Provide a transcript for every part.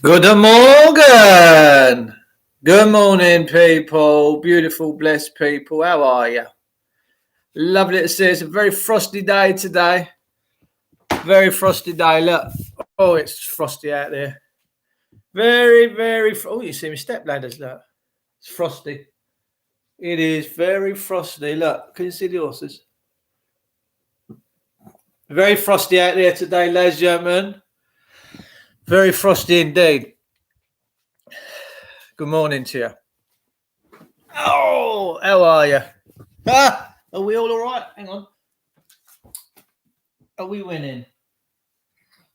Good morning. Good morning, people. Beautiful, blessed people. How are you? Lovely to see. It's a very frosty day today. Very frosty day. Look. Oh, it's frosty out there. Very. Oh, you see me step ladders. Look. It's frosty. It is very frosty. Look. Can you see the horses? Very frosty out there today, ladies and gentlemen. Very frosty indeed. Good morning to you. Oh, how are you? Are we all right? Hang on. Are we winning?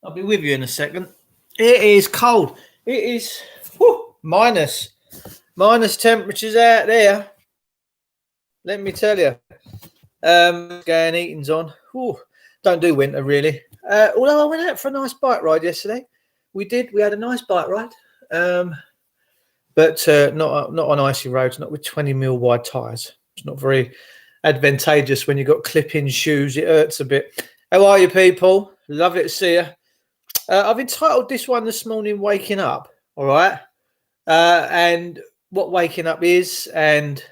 I'll be with you in a second. It is cold. It is minus temperatures out there. Let me tell you. Going eating's on. Don't do winter really. Although I went out for a nice bike ride yesterday. We did. We had a nice bike ride. But not on icy roads. Not with 20 mil wide tyres. It's not very advantageous when you've got clip-in shoes. It hurts a bit. How are you, people? Lovely to see you. I've entitled this one this morning, Waking Up, all right? And what waking up is and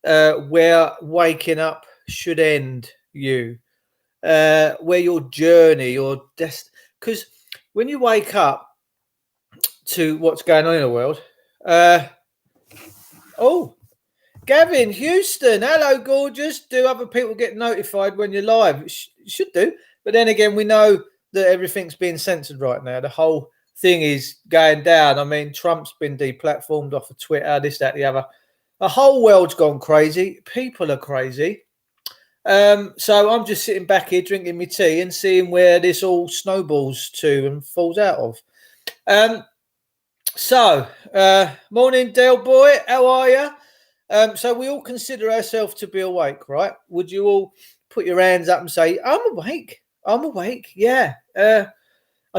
where waking up should end you, where your journey, your destiny. Because when you wake up to what's going on in the world, Gavin, Houston, hello, gorgeous. Do other people get notified when you're live? Should do. But then again, we know that everything's being censored right now. The whole thing is going down. I mean, Trump's been deplatformed off of Twitter, this, that, the other. The whole world's gone crazy. People are crazy. So I'm just sitting back here drinking my tea and seeing where this all snowballs to and falls out of. Morning, Del Boy. How are you? So we all consider ourselves to be awake, right? Would you all put your hands up and say, I'm awake? I'm awake. Yeah. I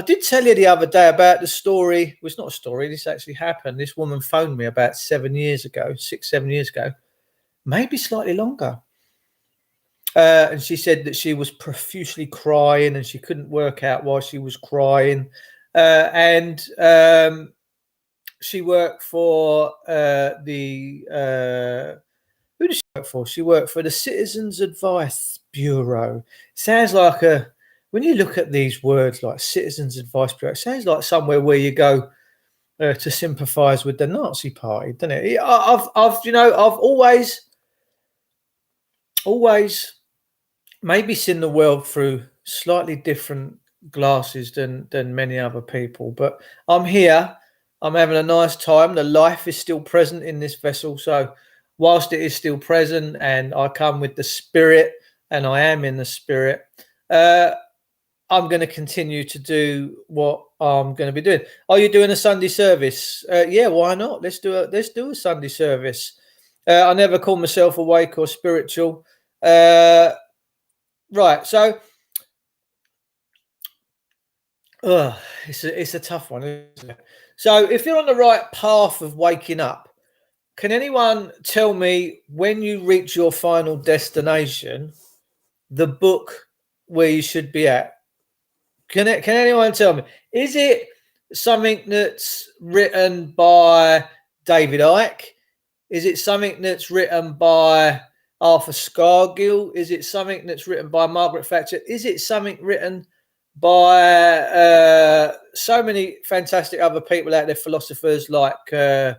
did tell you the other day about the story. Well, it's not a story. This actually happened. This woman phoned me about 7 years ago, 7 years ago, maybe slightly longer. And she said that she was profusely crying and she couldn't work out why she was crying. She worked for who did she work for? She worked for the Citizens Advice Bureau. Sounds like when you look at these words like Citizens Advice Bureau, it sounds like somewhere where you go to sympathise with the Nazi Party, doesn't it? I've always maybe seen the world through slightly different glasses than many other people, but I'm here. I'm having a nice time. The life is still present in this vessel. So whilst it is still present and I come with the spirit and I am in the spirit, I'm going to continue to do what I'm going to be doing. Are you doing a Sunday service? Yeah, why not? Let's do a Sunday service. I never call myself awake or spiritual. Right. So it's a tough one, isn't it? So if you're on the right path of waking up, can anyone tell me when you reach your final destination, the book where you should be at? Can anyone tell me? Is it something that's written by David Icke? Is it something that's written by Arthur Scargill? Is it something that's written by Margaret Thatcher? Is it something written by so many fantastic other people out there, philosophers like Noam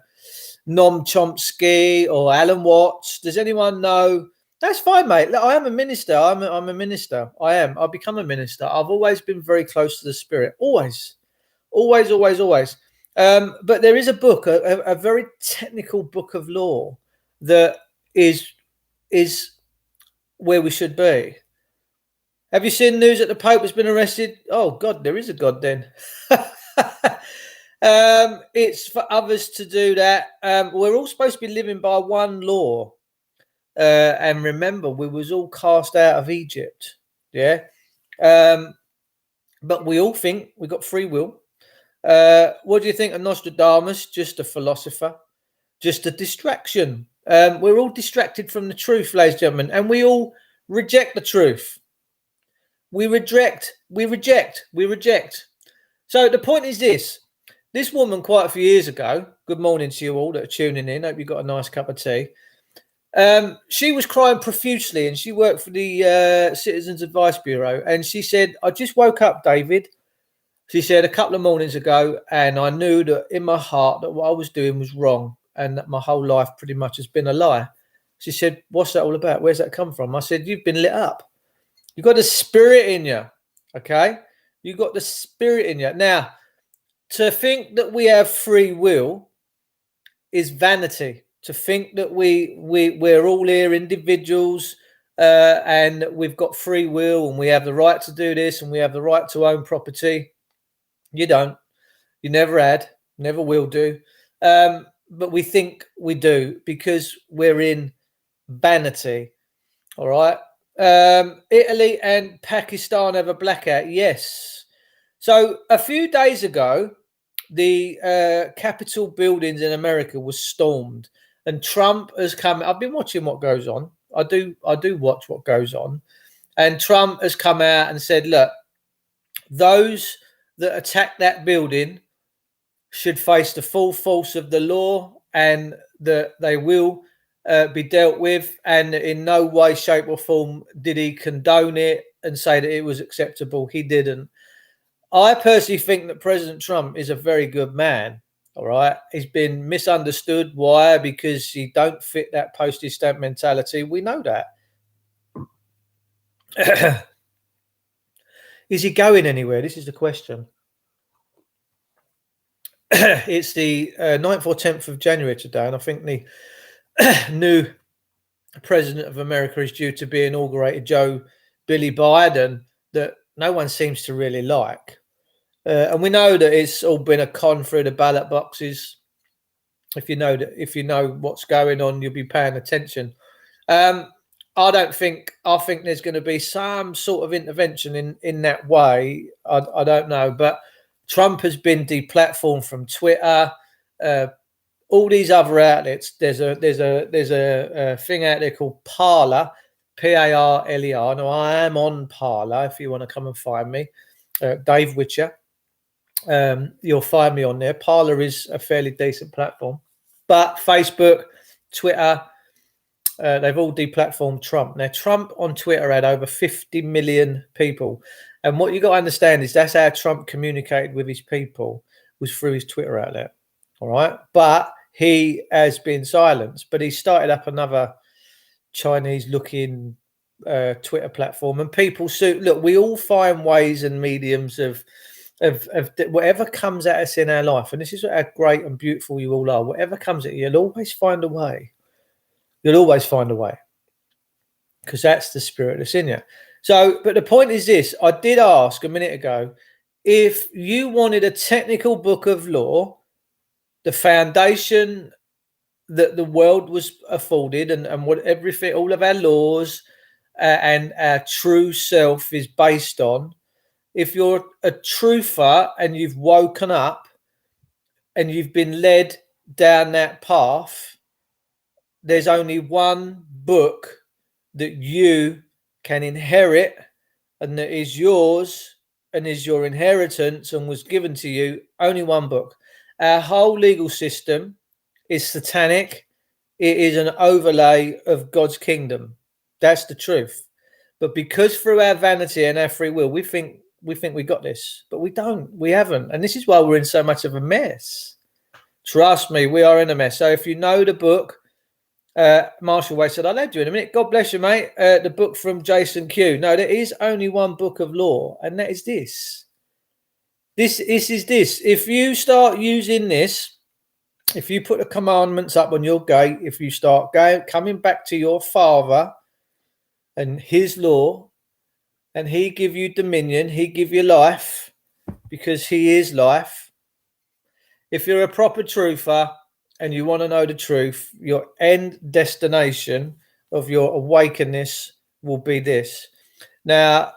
Chomsky or Alan Watts? Does anyone know? That's fine, mate. Look, I am a minister. I'm a minister. I am. I've become a minister. I've always been very close to the spirit. Always. But there is a book, a very technical book of law that is where we should be. Have you seen news that the Pope has been arrested? Oh, God, there is a God then. It's for others to do that. We're all supposed to be living by one law. And remember, we was all cast out of Egypt. Yeah. But we all think we got free will. What do you think of Nostradamus? Just a philosopher, just a distraction. We're all distracted from the truth, ladies and gentlemen, and we all reject the truth. We reject. So the point is this: This woman, quite a few years ago, good morning to you all that are tuning in. Hope you got a nice cup of tea. She was crying profusely, and she worked for the Citizens Advice Bureau. And she said, I just woke up, David. She said a couple of mornings ago, and I knew that in my heart that what I was doing was wrong and that my whole life pretty much has been a lie. She said, what's that all about? Where's that come from? I said, you've been lit up. You've got the spirit in you. Okay? You've got the spirit in you. Now, to think that we have free will is vanity. To think that we're all here individuals and we've got free will and we have the right to do this and we have the right to own property. You don't. You never had, never will do. But we think we do because we're in vanity. All right. Italy and Pakistan have a blackout. Yes. So a few days ago, the Capitol buildings in America was stormed, and Trump has come. I've been watching what goes on. I do watch what goes on, and Trump has come out and said, "Look, those that attack that building should face the full force of the law, and that they will be dealt with. And in no way, shape, or form did he condone it and say that it was acceptable. He didn't." I personally think that President Trump is a very good man. All right. He's been misunderstood. Why? Because he don't fit that postage stamp mentality. We know that. Is he going anywhere? This is the question. It's the 9th or 10th of January today, and I think the new president of America is due to be inaugurated, Joe Billy Biden, that no one seems to really like. And we know that it's all been a con through the ballot boxes. If you know what's going on, you'll be paying attention. I think there's going to be some sort of intervention in that way. I don't know, but Trump has been deplatformed from Twitter, all these other outlets. There's a thing out there called Parler, Parler. Now I am on Parler. If you want to come and find me, Dave Witcher. You'll find me on there. Parler is a fairly decent platform, but Facebook, Twitter, they've all deplatformed Trump. Now, Trump on Twitter had over 50 million people. And what you got to understand is that's how Trump communicated with his people, was through his Twitter outlet. All right. But he has been silenced. But he started up another Chinese looking Twitter platform. And people look, we all find ways and mediums of whatever comes at us in our life. And this is how great and beautiful you all are. Whatever comes at you, you'll always find a way. You'll always find a way, because that's the spirit that's in you. So, but the point is this: I did ask a minute ago if you wanted a technical book of law, the foundation that the world was afforded, and what everything, all of our laws and our true self is based on. If you're a truther and you've woken up and you've been led down that path, there's only one book that you can inherit and that is yours and is your inheritance and was given to you. Only one book. Our whole legal system is satanic. It is an overlay of God's kingdom. That's the truth. But because through our vanity and our free will, we think we got this, but we don't. We haven't. And this is why we're in so much of a mess. Trust me, we are in a mess. So if you know the book, Marshall Way said, I'll add you in a minute. God bless you, mate. The book from Jason Q. No, there is only one book of law, and that is this. This is this. If you start using this, if you put the commandments up on your gate, if you start coming back to your Father and his law, and he give you dominion, he give you life, because he is life. If you're a proper truther and you want to know the truth, your end destination of your awakeness will be this. Now,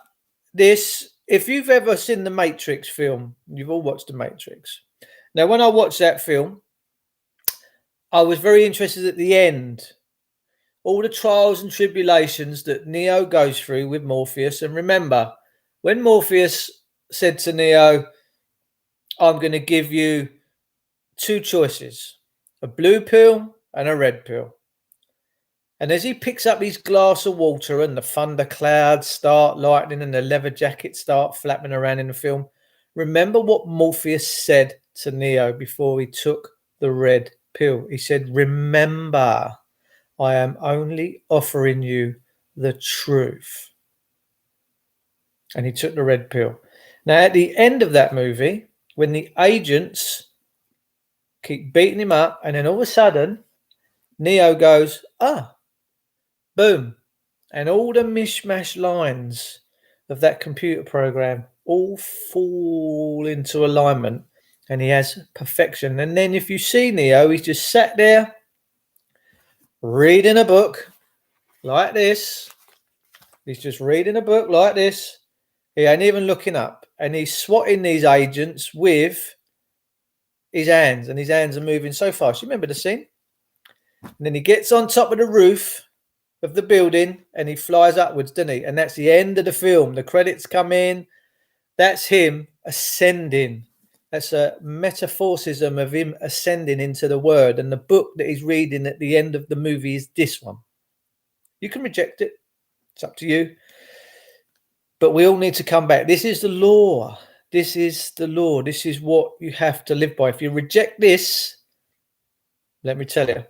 if you've ever seen the Matrix film, you've all watched the Matrix. Now, when I watched that film, I was very interested at the end. All the trials and tribulations that Neo goes through with Morpheus. And remember, when Morpheus said to Neo, I'm going to give you two choices, a blue pill and a red pill. And as he picks up his glass of water and the thunder clouds start lightning and the leather jackets start flapping around in the film, remember what Morpheus said to Neo before he took the red pill. He said, remember, I am only offering you the truth. And he took the red pill. Now, at the end of that movie, when the agents keep beating him up, and then all of a sudden, Neo goes, boom. And all the mishmash lines of that computer program all fall into alignment, and he has perfection. And then if you see Neo, he's just sat there reading a book like this. He's just reading a book like this. He ain't even looking up. And he's swatting these agents with his hands, and his hands are moving so fast. You remember the scene? And then he gets on top of the roof of the building and he flies upwards, doesn't he? And that's the end of the film. The credits come in. That's him ascending. That's a metaphorism of him ascending into the word. And the book that he's reading at the end of the movie is this one. You can reject it. It's up to you. But we all need to come back. This is the law. This is the law. This is what you have to live by. If you reject this, let me tell you,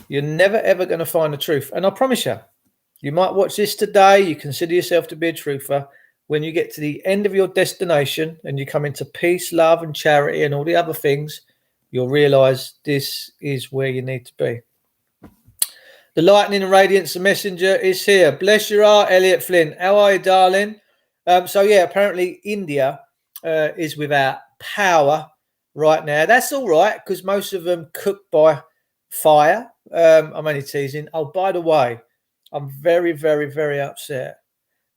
you're never, ever going to find the truth. And I promise you, you might watch this today. You consider yourself to be a truther. When you get to the end of your destination and you come into peace, love, and charity and all the other things, you'll realize this is where you need to be. The lightning and radiance, the messenger is here. Bless your heart, Elliot Flynn. How are you, darling? Apparently India is without power right now. That's all right, because most of them cook by fire. I'm only teasing. Oh, by the way, I'm very, very, very upset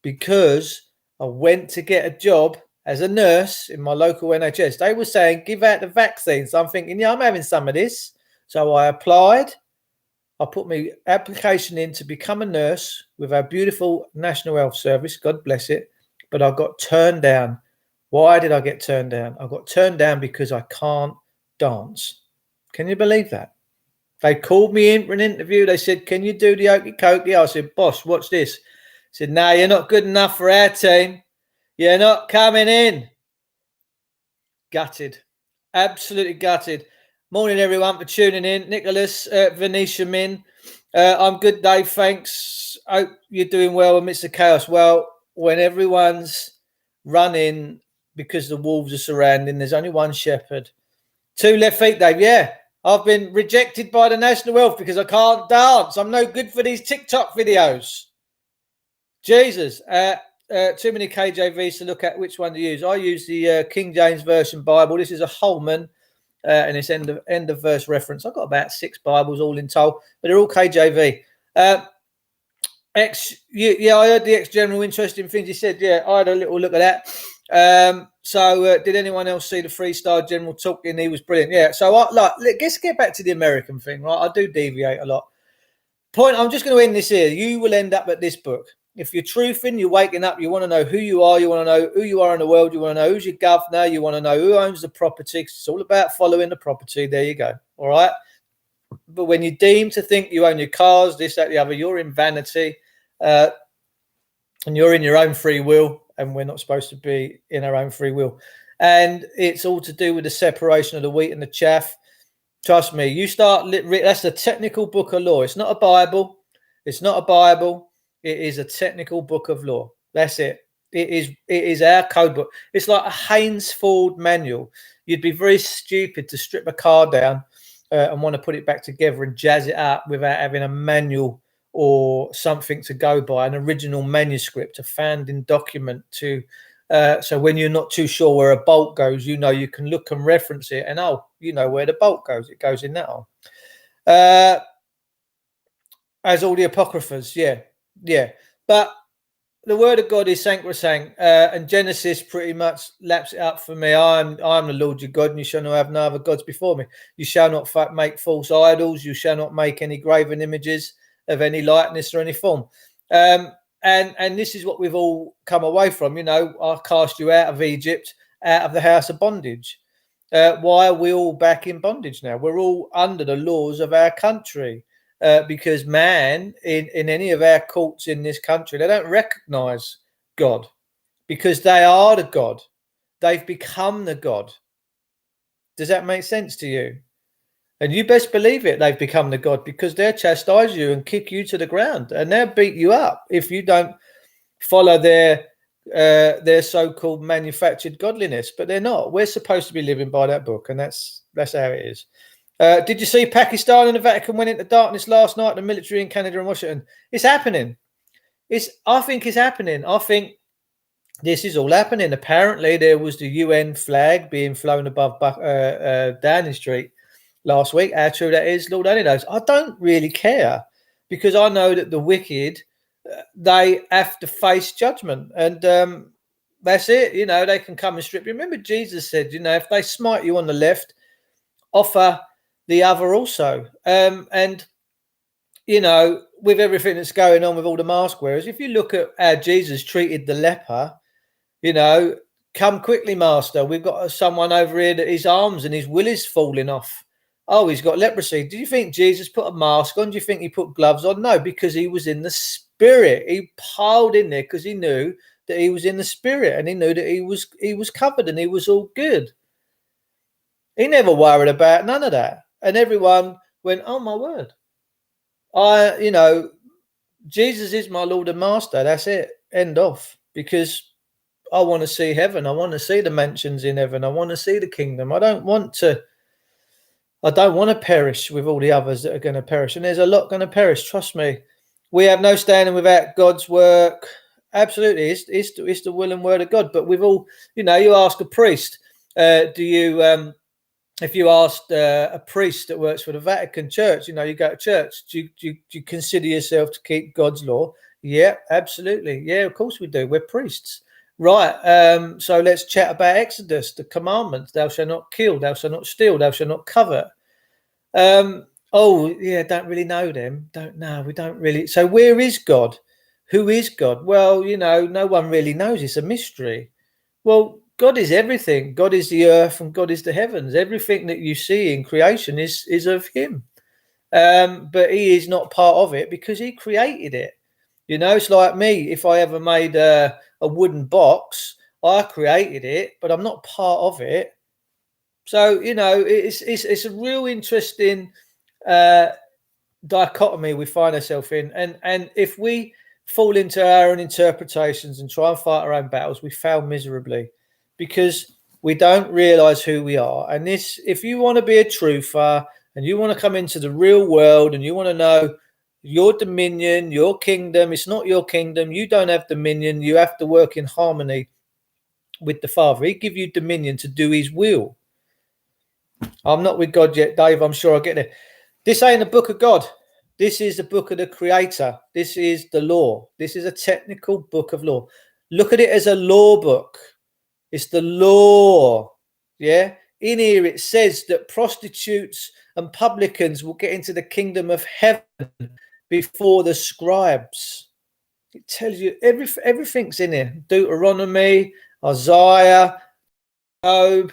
because I went to get a job as a nurse in my local NHS. They were saying, give out the vaccines. I'm thinking, yeah, I'm having some of this. So I applied. I put my application in to become a nurse with our beautiful National Health Service. God bless it. But I got turned down. Why did I get turned down? I got turned down because I can't dance. Can you believe that? They called me in for an interview. They said, can you do the okey cokey? I said, boss, watch this. I said, no, you're not good enough for our team. You're not coming in. Gutted. Absolutely gutted. Morning, everyone, for tuning in. Nicholas, Venetia Min. I'm good, Dave. Thanks. Hope you're doing well amidst the chaos. Well, when everyone's running because the wolves are surrounding, there's only one shepherd. 2 left feet, Dave. Yeah. I've been rejected by the National Health because I can't dance. I'm no good for these TikTok videos. Jesus. Too many KJVs to look at which one to use. I use the King James Version Bible. This is a Holman, and it's end of verse reference. I've got about 6 Bibles all in total, but they're all KJV. I heard the ex-general interesting things he said. Yeah, I had a little look at that. Did anyone else see the 3-star general talking? He was brilliant. Yeah. So let's get back to the American thing, right? I do deviate a lot. I'm just going to end this here. You will end up at this book. If you're truthing, you're waking up, you want to know who you are, you want to know who you are in the world, you want to know who's your governor, you want to know who owns the property. It's all about following the property. There you go. All right. But when you deem to think you own your cars, this, that, the other, you're in vanity, and you're in your own free will, and we're not supposed to be in our own free will. And it's all to do with the separation of the wheat and the chaff. Trust me, you start, that's a technical book of law. It's not a Bible. It's not a Bible. It is a technical book of law. That's it. It is our code book. It's like a Haynes Ford manual. You'd be very stupid to strip a car down and want to put it back together and jazz it up without having a manual or something to go by, an original manuscript, a founding document to so when you're not too sure where a bolt goes, you can look and reference it and you know where the bolt goes. It goes in that hole. As all the apocryphas, yeah. But the word of God is sacrosanct, and Genesis pretty much laps it up for me. I am the Lord your God, and you shall not have no other gods before me. You shall not make false idols. You shall not make any graven images of any likeness or any form. And this is what we've all come away from. I cast you out of Egypt, out of the house of bondage. Why are we all back in bondage now? We're all under the laws of our country because man, in any of our courts in this country, they don't recognize God because they are the God. They've become the God. Does that make sense to you? And you best believe it, they've become the God because they'll chastise you and kick you to the ground and they'll beat you up if you don't follow their so-called manufactured godliness. But they're not. We're supposed to be living by that book, and that's how it is. Did you see Pakistan and the Vatican went into darkness last night? The military in Canada and Washington. It's happening. I think it's happening. I think this is all happening. Apparently, there was the UN flag being flown above Downing Street last week. How true that is, Lord only knows. I don't really care because I know that the wicked, they have to face judgment, and that's it. You know, they can come and strip you. Remember, Jesus said, you know, if they smite you on the left, offer the other also. And you know, with everything that's going on with all the mask wearers, if you look at how Jesus treated the leper, you know, come quickly, master. We've got someone over here that his arms and his will is falling off. Oh, he's got leprosy. Do you think Jesus put a mask on? Do you think he put gloves on? No, because he was in the spirit. He piled in there because he knew that he was in the spirit and he knew that he was covered and he was all good. He never worried about none of that. And everyone went, oh my word. You know, Jesus is my Lord and Master. That's it. End off. Because I want to see heaven. I want to see the mansions in heaven. I want to see the kingdom. I don't want to perish with all the others that are going to perish. And there's a lot going to perish. Trust me. We have no standing without God's work. Absolutely. It's the will and word of God. But we've all, you know, you ask a priest, if you asked a priest that works for the Vatican Church, you know, you go to church, do you consider yourself to keep God's law? Yeah, absolutely. Yeah, of course we do. We're priests. Right. So let's chat about Exodus, the commandments. Thou shalt not kill, thou shalt not steal, thou shalt not covet. Oh, yeah, don't really know them. Don't know. We don't really. So where is God? Who is God? Well, you know, no one really knows. It's a mystery. Well, God is everything. God is the earth and God is the heavens. Everything that you see in creation is of him. But he is not part of it because he created it. You know, it's like me. If I ever made a wooden box, I created it, but I'm not part of it. So, you know, it's a real interesting dichotomy we find ourselves in. And if we fall into our own interpretations and try and fight our own battles, we fail miserably because we don't realize who we are. And this, if you want to be a truther and you want to come into the real world and you want to know your dominion, your kingdom, it's not your kingdom. You don't have dominion. You have to work in harmony with the Father. He give you dominion to do his will. I'm not with God yet, Dave. I'm sure I'll get there. This ain't a book of God. This is the book of the Creator. This is the law. This is a technical book of law. Look at it as a law book. It's the law. Yeah. In here it says that prostitutes and publicans will get into the kingdom of heaven before the scribes. It tells you everything's in here. Deuteronomy, Isaiah, Job,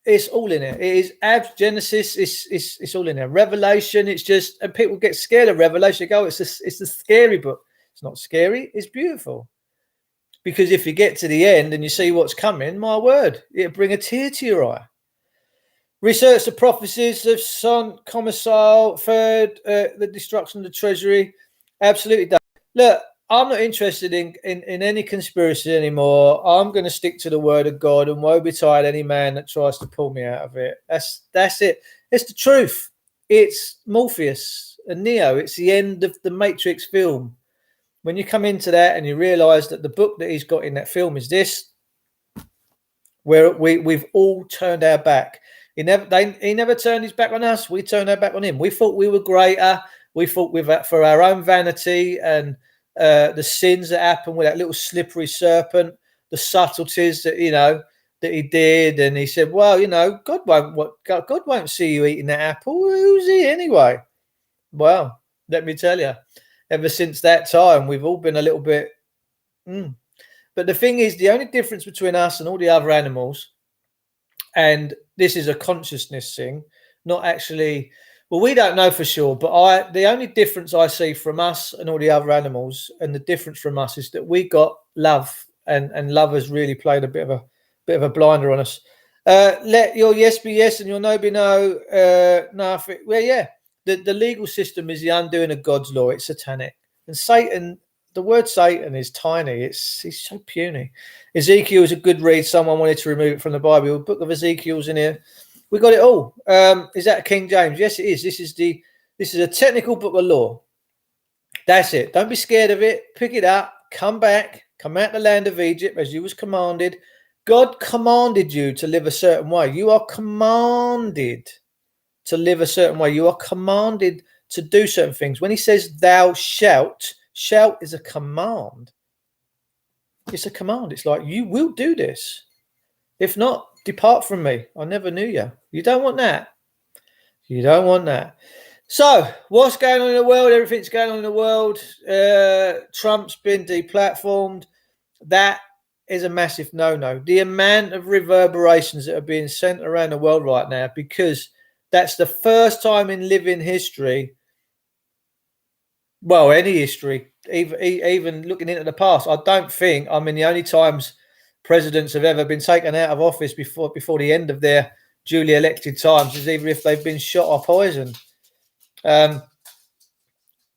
it's all in it. It is Genesis. It's all in there. Revelation. It's just, and people get scared of Revelation. They go, it's a scary book. It's not scary. It's beautiful. Because if you get to the end and you see what's coming, my word, it'll bring a tear to your eye. Research the prophecies of Son Commissar, third, the destruction of the treasury. Absolutely done. Look, I'm not interested in any conspiracy anymore. I'm going to stick to the word of God, and woe betide any man that tries to pull me out of it. That's it. It's the truth. It's Morpheus and Neo. It's the end of the Matrix film. When you come into that and you realize that the book that he's got in that film is this, where we've all turned our back. He never turned his back on us. We turned our back on him. We thought we were greater. We thought for our own vanity and the sins that happened with that little slippery serpent, the subtleties that, you know, that he did. And he said, well, you know, God won't see you eating that apple. Who's he anyway? Well, let me tell you, ever since that time, we've all been a little bit. But the thing is, the only difference between us and all the other animals, And this is a consciousness thing, not actually. Well, we don't know for sure, but the only difference I see from us and all the other animals, and the difference from us, is that we got love, and love has really played a bit of a blinder on us. Let your yes be yes and your no be no. No, well, yeah. The legal system is the undoing of God's law. It's satanic, and Satan. The word Satan is tiny. It's so puny. Ezekiel is a good read. Someone wanted to remove it from the Bible. The book of Ezekiel's in here. We got it all. Is that King James? Yes, it is. This is a technical book of law. That's it. Don't be scared of it. Pick it up. Come back. Come out the land of Egypt as you was commanded. God commanded you to live a certain way. You are commanded to live a certain way. You are commanded to do certain things. When he says thou shalt, shout is a command. It's a command. It's like, you will do this. If not, depart from me. I never knew you. You don't want that. You don't want that. So, what's going on in the world? Everything's going on in the world. Trump's been deplatformed. That is a massive no-no. The amount of reverberations that are being sent around the world right now, because that's the first time in living history, well, any history, even looking into the past, I don't think, I mean, the only times presidents have ever been taken out of office before the end of their duly elected times is either if they've been shot or poisoned.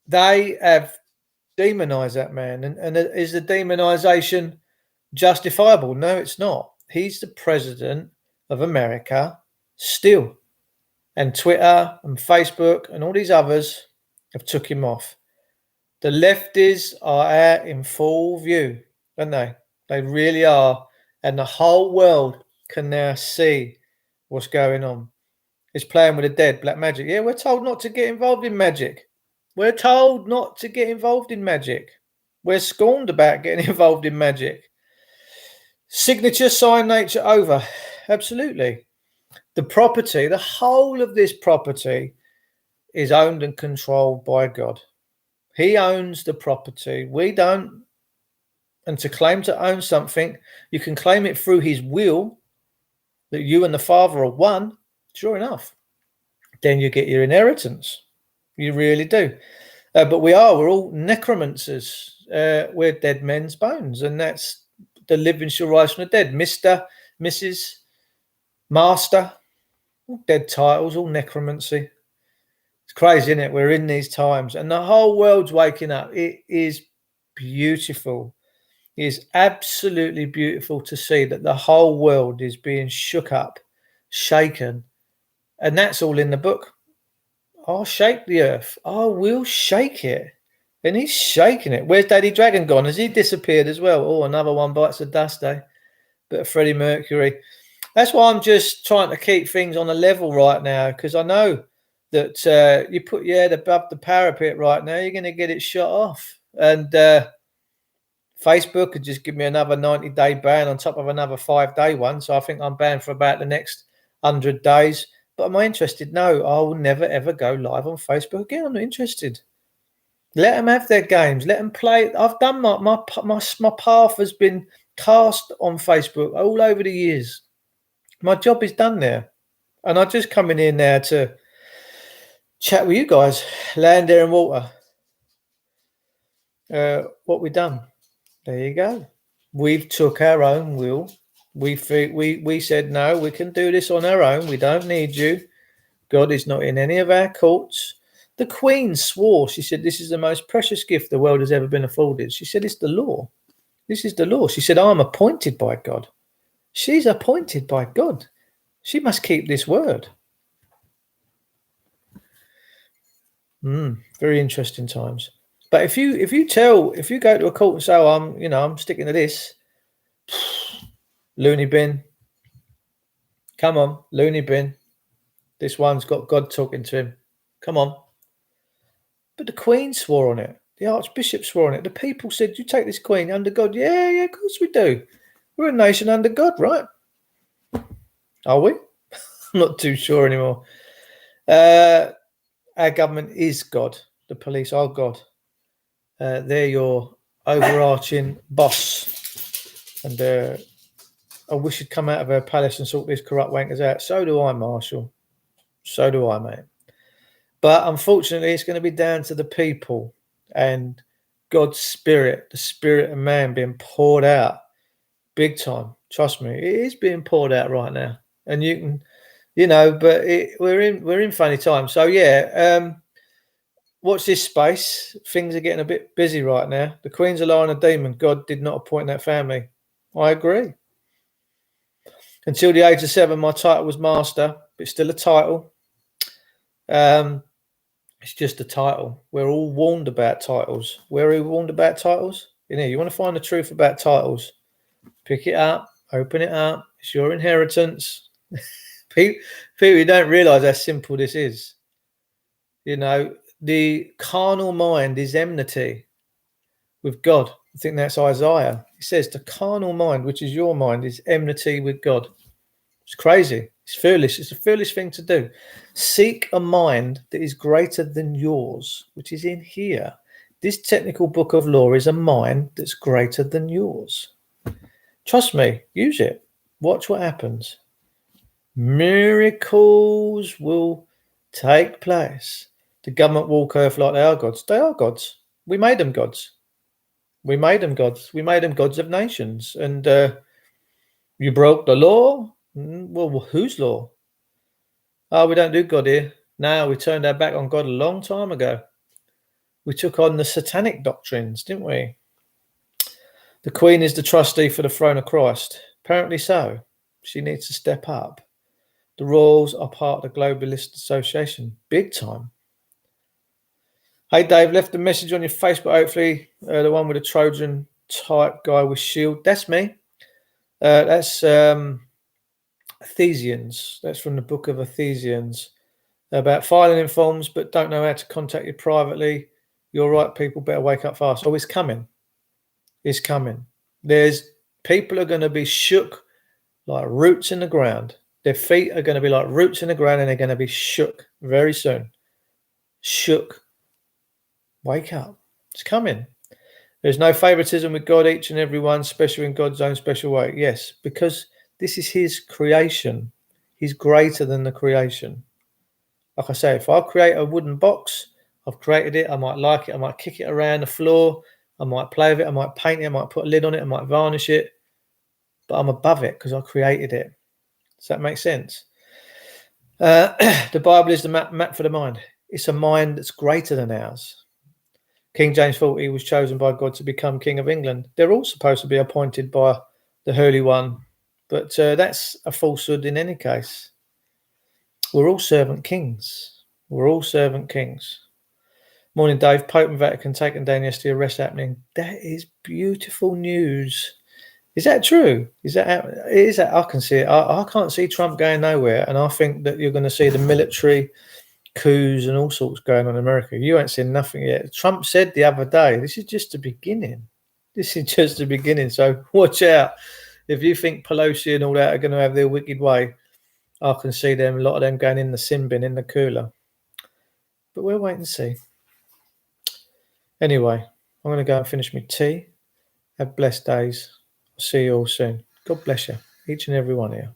They have demonized that man. And is the demonization justifiable? No, it's not. He's the president of America still. And Twitter and Facebook and all these others have took him off. The lefties are out in full view, aren't they? They really are. And the whole world can now see what's going on. It's playing with the dead, black magic. Yeah, we're told not to get involved in magic. We're told not to get involved in magic. We're scorned about getting involved in magic. Signature, sign, nature, over. Absolutely. The property, the whole of this property is owned and controlled by God. He owns the property. We don't. And to claim to own something, you can claim it through his will, that you and the Father are one. Sure enough. Then you get your inheritance. You really do. But we're all necromancers. We're dead men's bones. And that's the living shall rise from the dead. Mr., Mrs., Master, all dead titles, all necromancy. It's crazy, isn't it? We're in these times and the whole world's waking up. It is beautiful. It is absolutely beautiful to see that the whole world is being shook up, shaken. And that's all in the book. I'll shake the earth. I will shake it. And he's shaking it. Where's Daddy Dragon gone? Has he disappeared as well? Oh, another one bites the dust, eh? Bit of Freddie Mercury. That's why I'm just trying to keep things on a level right now, because I know that you put your head above the parapet right now, you're going to get it shot off. And Facebook could just give me another 90-day ban on top of another 5-day one. So I think I'm banned for about the next 100 days. But am I interested? No, I will never, ever go live on Facebook again. I'm not interested. Let them have their games. Let them play. I've done my path has been cast on Facebook all over the years. My job is done there. And I just come in here now to chat with you guys. Land, air and water. What we done. There you go. We've took our own will. We said, no, we can do this on our own. We don't need you. God is not in any of our courts. The Queen swore. She said, this is the most precious gift the world has ever been afforded. She said, it's the law. This is the law. She said, I'm appointed by God. She's appointed by God. She must keep this word. Very interesting times. But if you go to a court and say, oh, I'm sticking to this, loony bin. Come on, loony bin. This one's got God talking to him. Come on. But the Queen swore on it. The Archbishop swore on it. The people said, you take this Queen under God. Yeah, of course we do. We're a nation under God, right? Are we? I'm not too sure anymore. Our government is God. The police are God. They're your overarching boss. And I wish he'd come out of her palace and sort these corrupt wankers out. So do I, Marshall. So do I, mate. But unfortunately, it's going to be down to the people and God's spirit, the spirit of man being poured out big time. Trust me, it is being poured out right now. And you can, but we're in funny times. So yeah, watch this space. Things are getting a bit busy right now. The Queen's a liar and a demon. God did not appoint that family. I agree. Until the age of 7, my title was master, but it's still a title. It's just a title. We're all warned about titles. Where are we warned about titles? You want to find the truth about titles. Pick it up, open it up. It's your inheritance. People don't realise how simple this is. The carnal mind is enmity with God. I think that's Isaiah. He says the carnal mind, which is your mind, is enmity with God. It's crazy. It's foolish. It's a foolish thing to do. Seek a mind that is greater than yours, which is in here. This technical book of law is a mind that's greater than yours. Trust me, use it. Watch what happens. Miracles will take place. The government walk earth like they are gods. They are gods. We made them gods. We made them gods. We made them gods of nations. And you broke the law? Well, whose law? Oh, we don't do God here. No, we turned our back on God a long time ago. We took on the satanic doctrines, didn't we? The Queen is the trustee for the throne of Christ. Apparently so. She needs to step up. The royals are part of the Globalist Association. Big time. Hey, Dave, left a message on your Facebook, hopefully. The one with the Trojan type guy with shield. That's me. That's Ephesians. That's from the book of Ephesians. About filing in forms, but don't know how to contact you privately. You're right, people better wake up fast. Oh, it's coming. It's coming. People are going to be shook like roots in the ground. Their feet are going to be like roots in the ground and they're going to be shook very soon. Shook. Wake up. It's coming. There's no favoritism with God, each and every one, special in God's own special way. Yes, because this is his creation. He's greater than the creation. Like I say, if I create a wooden box, I've created it. I might like it. I might kick it around the floor. I might play with it. I might paint it. I might put a lid on it. I might varnish it. But I'm above it because I created it. Does that make sense? The Bible is the map for the mind. It's a mind that's greater than ours. King James thought he was chosen by God to become King of England. They're all supposed to be appointed by the Holy One. But that's a falsehood in any case. We're all servant kings. We're all servant kings. Morning, Dave. Pope and Vatican taken down yesterday. Arrest happening. That is beautiful news. Is that true? Is that? I can see it. I can't see Trump going nowhere, and I think that you're going to see the military coups and all sorts going on in America. You ain't seen nothing yet. Trump said the other day, this is just the beginning. This is just the beginning. So watch out. If you think Pelosi and all that are going to have their wicked way, I can see them, a lot of them going in the sin bin, in the cooler. But we'll wait and see. Anyway, I'm going to go and finish my tea. Have blessed days. I'll see you all soon. God bless you, each and every one of you.